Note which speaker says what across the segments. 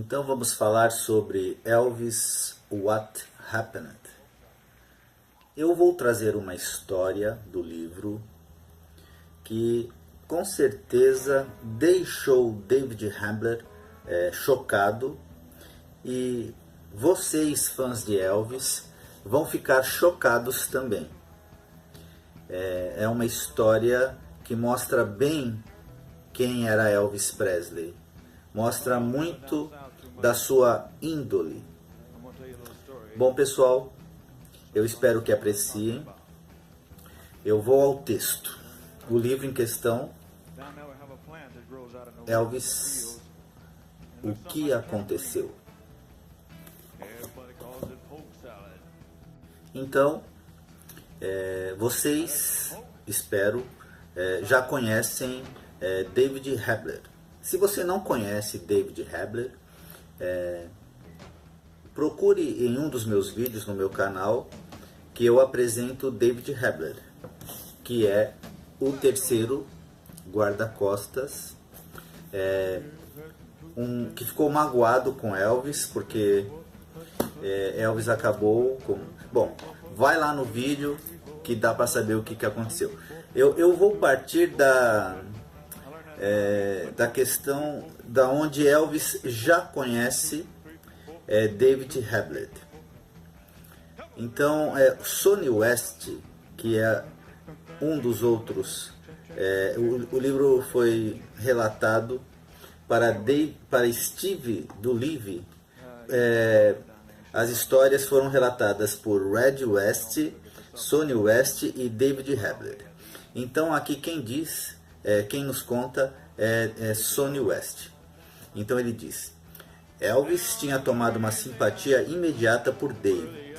Speaker 1: Então vamos falar sobre Elvis What Happened. Eu vou trazer uma história do livro que com certeza deixou David Hambler chocado, e vocês, fãs de Elvis, vão ficar chocados também. É uma história que mostra bem quem era Elvis Presley. Mostra muito da sua índole. Bom, pessoal, eu espero que apreciem. Eu vou ao texto. O livro em questão, Elvis, o que aconteceu? Então, vocês, espero, já conhecem David Hambler. Se você não conhece David Hambler, procure em um dos meus vídeos no meu canal, que eu apresento David Hambler, que é o terceiro guarda-costas, que ficou magoado com Elvis, porque Elvis acabou com... Bom, vai lá no vídeo que dá para saber o que aconteceu. Eu vou partir da questão da onde Elvis já conhece David Hambler. Então, Sonny West, que é um dos outros, o livro foi relatado para Steve Dolive. As histórias foram relatadas por Red West, Sonny West e David Hambler. Então aqui quem diz, quem nos conta é Sonny West. Então ele diz: Elvis tinha tomado uma simpatia imediata por Dave.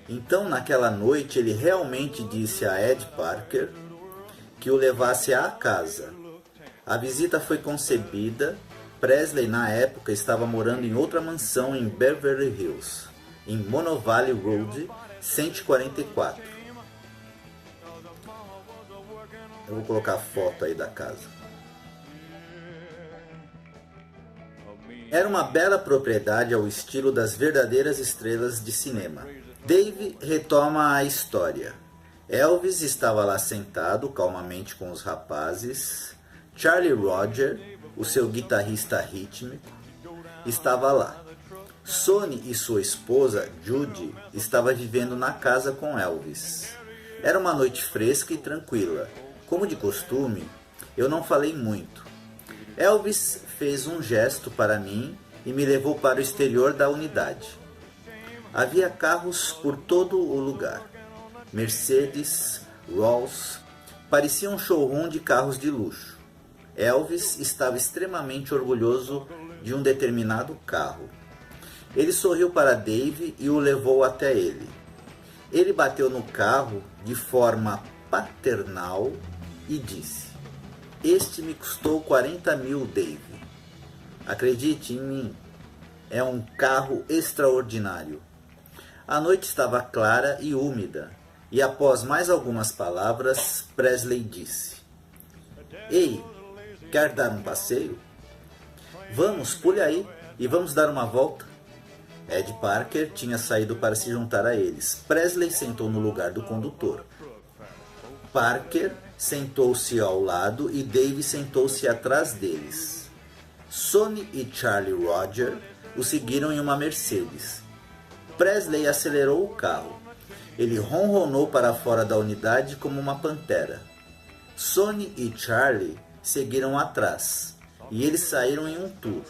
Speaker 1: Então naquela noite ele realmente disse a Ed Parker que o levasse à casa. A visita foi concebida. Presley na época estava morando em outra mansão em Beverly Hills, em Mono Valley Road 144. Eu vou colocar a foto aí da casa. Era uma bela propriedade ao estilo das verdadeiras estrelas de cinema. Dave retoma a história. Elvis estava lá sentado calmamente com os rapazes. Charlie Roger, o seu guitarrista rítmico, estava lá. Sonny e sua esposa, Judy, estavam vivendo na casa com Elvis. Era uma noite fresca e tranquila. Como de costume, eu não falei muito. Elvis fez um gesto para mim e me levou para o exterior da unidade. Havia carros por todo o lugar. Mercedes, Rolls, parecia um showroom de carros de luxo. Elvis estava extremamente orgulhoso de um determinado carro. Ele sorriu para Dave e o levou até ele. Ele bateu no carro de forma paternal e disse: "Este me custou 40 mil, Dave. Acredite em mim, é um carro extraordinário." A noite estava clara e úmida, e após mais algumas palavras, Presley disse: "Ei, quer dar um passeio? Vamos, pule aí e vamos dar uma volta." Ed Parker tinha saído para se juntar a eles. Presley sentou no lugar do condutor. Parker sentou-se ao lado e Dave sentou-se atrás deles. Sonny e Charlie Roger o seguiram em uma Mercedes. Presley acelerou o carro. Ele ronronou para fora da unidade como uma pantera. Sonny e Charlie seguiram atrás, e eles saíram em um tour,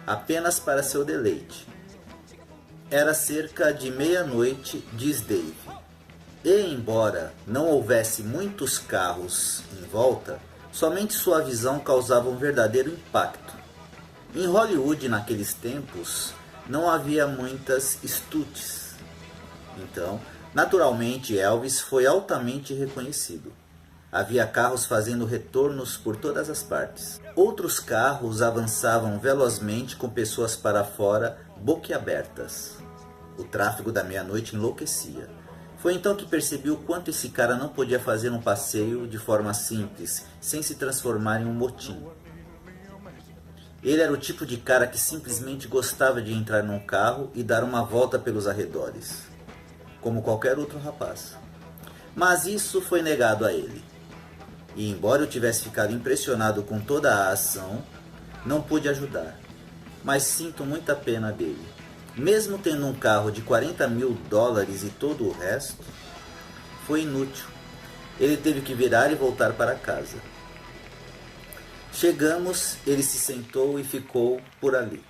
Speaker 1: apenas para seu deleite. Era cerca de meia-noite, diz Dave, e embora não houvesse muitos carros em volta, somente sua visão causava um verdadeiro impacto. Em Hollywood, naqueles tempos, não havia muitas estutes. Então, naturalmente, Elvis foi altamente reconhecido. Havia carros fazendo retornos por todas as partes. Outros carros avançavam velozmente com pessoas para fora, boquiabertas. O tráfego da meia-noite enlouquecia. Foi então que percebi o quanto esse cara não podia fazer um passeio de forma simples, sem se transformar em um motim. Ele era o tipo de cara que simplesmente gostava de entrar num carro e dar uma volta pelos arredores, como qualquer outro rapaz. Mas isso foi negado a ele. E embora eu tivesse ficado impressionado com toda a ação, não pude ajudar. Mas sinto muita pena dele. Mesmo tendo um carro de $40.000 e todo o resto, foi inútil. Ele teve que virar e voltar para casa. Chegamos, ele se sentou e ficou por ali.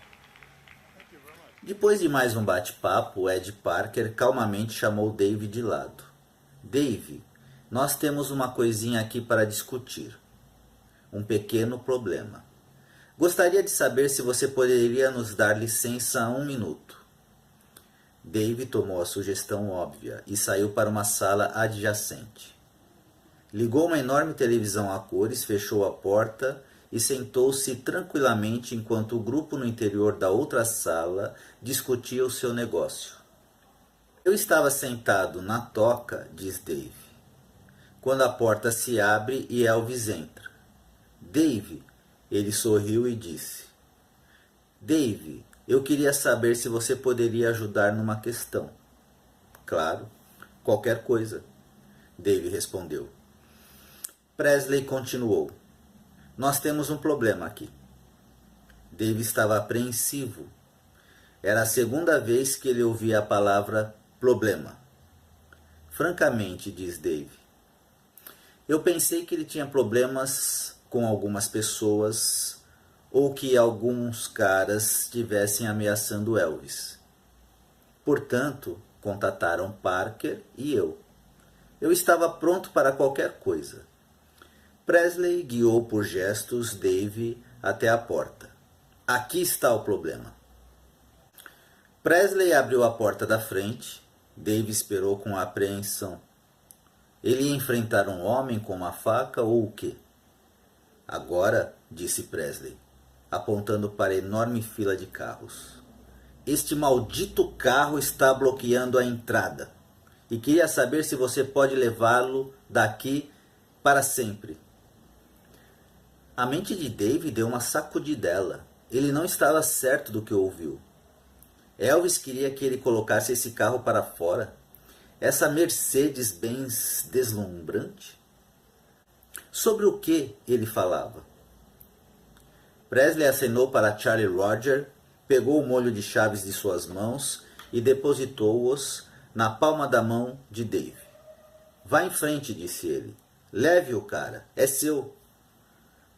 Speaker 1: Depois de mais um bate-papo, Ed Parker calmamente chamou Dave de lado. Dave, nós temos uma coisinha aqui para discutir. Um pequeno problema. Gostaria de saber se você poderia nos dar licença 1 minuto. Dave tomou a sugestão óbvia e saiu para uma sala adjacente. Ligou uma enorme televisão a cores, fechou a porta e sentou-se tranquilamente enquanto o grupo no interior da outra sala discutia o seu negócio. Eu estava sentado na toca, diz Dave, quando a porta se abre e Elvis entra. Dave, ele sorriu e disse, Dave, eu queria saber se você poderia ajudar numa questão. Claro, qualquer coisa, Dave respondeu. Presley continuou. Nós temos um problema aqui. Dave estava apreensivo. Era a segunda vez que ele ouvia a palavra problema. Francamente, diz Dave, eu pensei que ele tinha problemas com algumas pessoas ou que alguns caras estivessem ameaçando Elvis. Portanto, contataram Parker e eu. Eu estava pronto para qualquer coisa. Presley guiou por gestos Dave até a porta. Aqui está o problema. Presley abriu a porta da frente. Dave esperou com apreensão. Ele ia enfrentar um homem com uma faca ou o quê? Agora, disse Presley, apontando para a enorme fila de carros. Este maldito carro está bloqueando a entrada. E queria saber se você pode levá-lo daqui para sempre. A mente de Dave deu uma sacudidela. Ele não estava certo do que ouviu. Elvis queria que ele colocasse esse carro para fora? Essa Mercedes-Benz deslumbrante? Sobre o que ele falava? Presley acenou para Charlie Roger, pegou o molho de chaves de suas mãos e depositou-os na palma da mão de Dave. Vá em frente, disse ele. Leve-o, cara. É seu.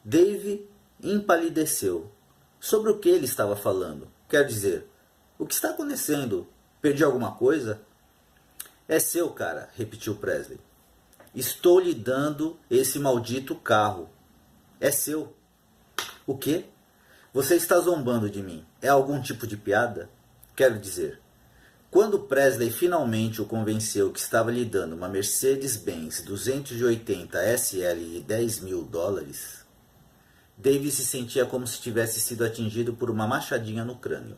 Speaker 1: Dave empalideceu. Sobre o que ele estava falando? Quer dizer, o que está acontecendo? Perdi alguma coisa? É seu, cara, repetiu Presley. Estou lhe dando esse maldito carro. É seu. O quê? Você está zombando de mim. É algum tipo de piada? Quero dizer, quando Presley finalmente o convenceu que estava lhe dando uma Mercedes-Benz 280 SL de $10.000, Dave se sentia como se tivesse sido atingido por uma machadinha no crânio.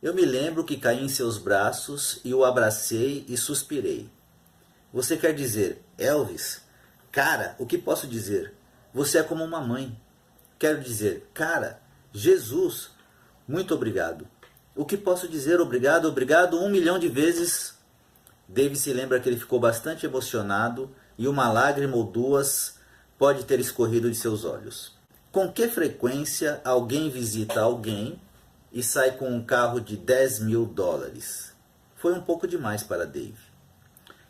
Speaker 1: Eu me lembro que caí em seus braços e o abracei e suspirei. Você quer dizer, Elvis? Cara, o que posso dizer? Você é como uma mãe. Quero dizer, cara, Jesus, muito obrigado. O que posso dizer? Obrigado, obrigado 1 milhão de vezes. Dave se lembra que ele ficou bastante emocionado e uma lágrima ou duas pode ter escorrido de seus olhos. Com que frequência alguém visita alguém e sai com um carro de $10.000? Foi um pouco demais para Dave.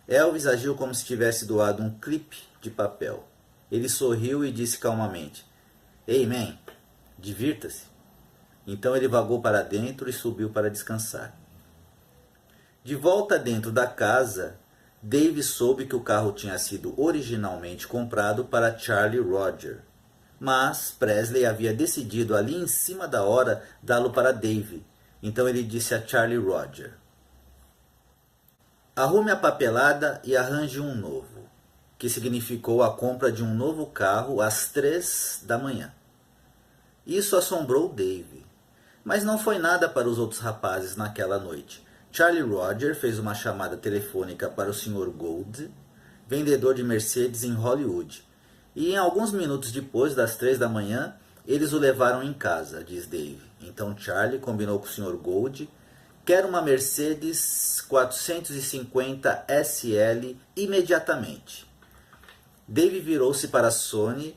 Speaker 1: Elvis agiu como se tivesse doado um clipe de papel. Ele sorriu e disse calmamente, Ei, man, divirta-se. Então ele vagou para dentro e subiu para descansar. De volta dentro da casa, Dave soube que o carro tinha sido originalmente comprado para Charlie Roger, mas Presley havia decidido ali em cima da hora dá-lo para Dave. Então ele disse a Charlie Roger, arrume a papelada e arranje um novo, que significou a compra de um novo carro às 3 da manhã. Isso assombrou Dave, mas não foi nada para os outros rapazes naquela noite. Charlie Roger fez uma chamada telefônica para o Sr. Gould, vendedor de Mercedes em Hollywood, e em alguns minutos depois das 3 da manhã, Eles o levaram em casa, diz Dave. Então Charlie combinou com o Sr. Gold. Quer uma Mercedes 450 SL imediatamente. Dave virou-se para Sonny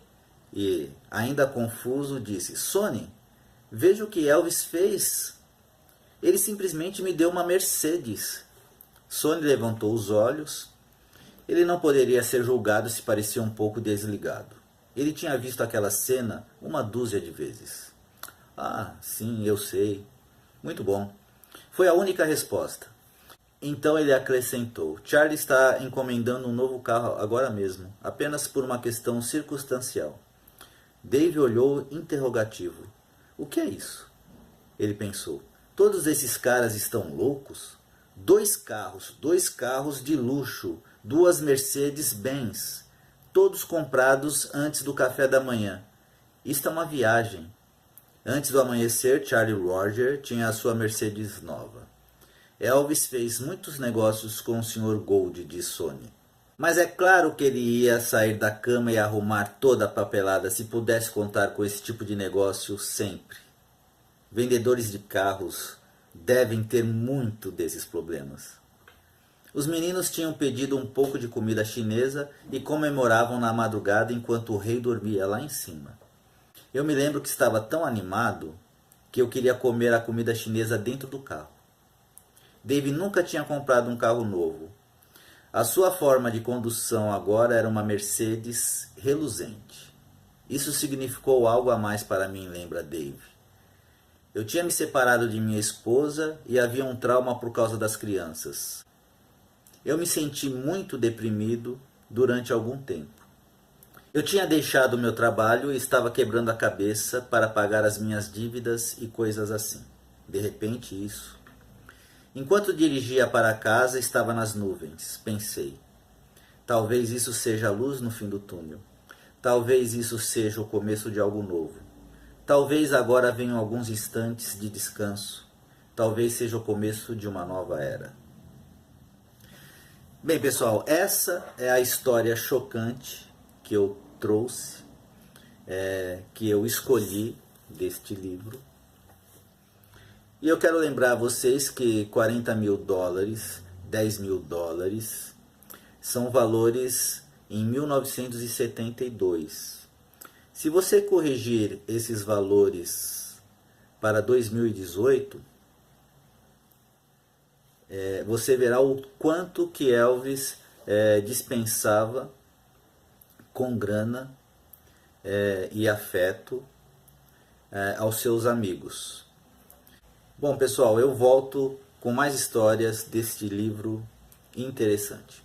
Speaker 1: e, ainda confuso, disse: Sonny, veja o que Elvis fez. Ele simplesmente me deu uma Mercedes. Sonny levantou os olhos. Ele não poderia ser julgado se parecia um pouco desligado. Ele tinha visto aquela cena uma dúzia de vezes. Ah, sim, eu sei. Muito bom. Foi a única resposta. Então ele acrescentou: Charlie está encomendando um novo carro agora mesmo, apenas por uma questão circunstancial. Dave olhou interrogativo. O que é isso? Ele pensou. Todos esses caras estão loucos? Dois carros de luxo, duas Mercedes-Benz, todos comprados antes do café da manhã. Isto é uma viagem. Antes do amanhecer, Charlie Roger tinha a sua Mercedes nova. Elvis fez muitos negócios com o Sr. Gold, disse Sonny. Mas é claro que ele ia sair da cama e arrumar toda a papelada se pudesse contar com esse tipo de negócio sempre. Vendedores de carros devem ter muito desses problemas. Os meninos tinham pedido um pouco de comida chinesa e comemoravam na madrugada enquanto o rei dormia lá em cima. Eu me lembro que estava tão animado que eu queria comer a comida chinesa dentro do carro. Dave nunca tinha comprado um carro novo. A sua forma de condução agora era uma Mercedes reluzente. Isso significou algo a mais para mim, lembra Dave. Eu tinha me separado de minha esposa e havia um trauma por causa das crianças. Eu me senti muito deprimido durante algum tempo. Eu tinha deixado o meu trabalho e estava quebrando a cabeça para pagar as minhas dívidas e coisas assim. De repente, isso. Enquanto dirigia para casa, estava nas nuvens. Pensei, talvez isso seja a luz no fim do túnel. Talvez isso seja o começo de algo novo. Talvez agora venham alguns instantes de descanso. Talvez seja o começo de uma nova era. Bem, pessoal, essa é a história chocante que eu trouxe, que eu escolhi deste livro. E eu quero lembrar a vocês que 40 mil dólares, 10 mil dólares, são valores em 1972. Se você corrigir esses valores para 2018, você verá o quanto que Elvis dispensava com grana e afeto aos seus amigos. Bom, pessoal, eu volto com mais histórias deste livro interessante.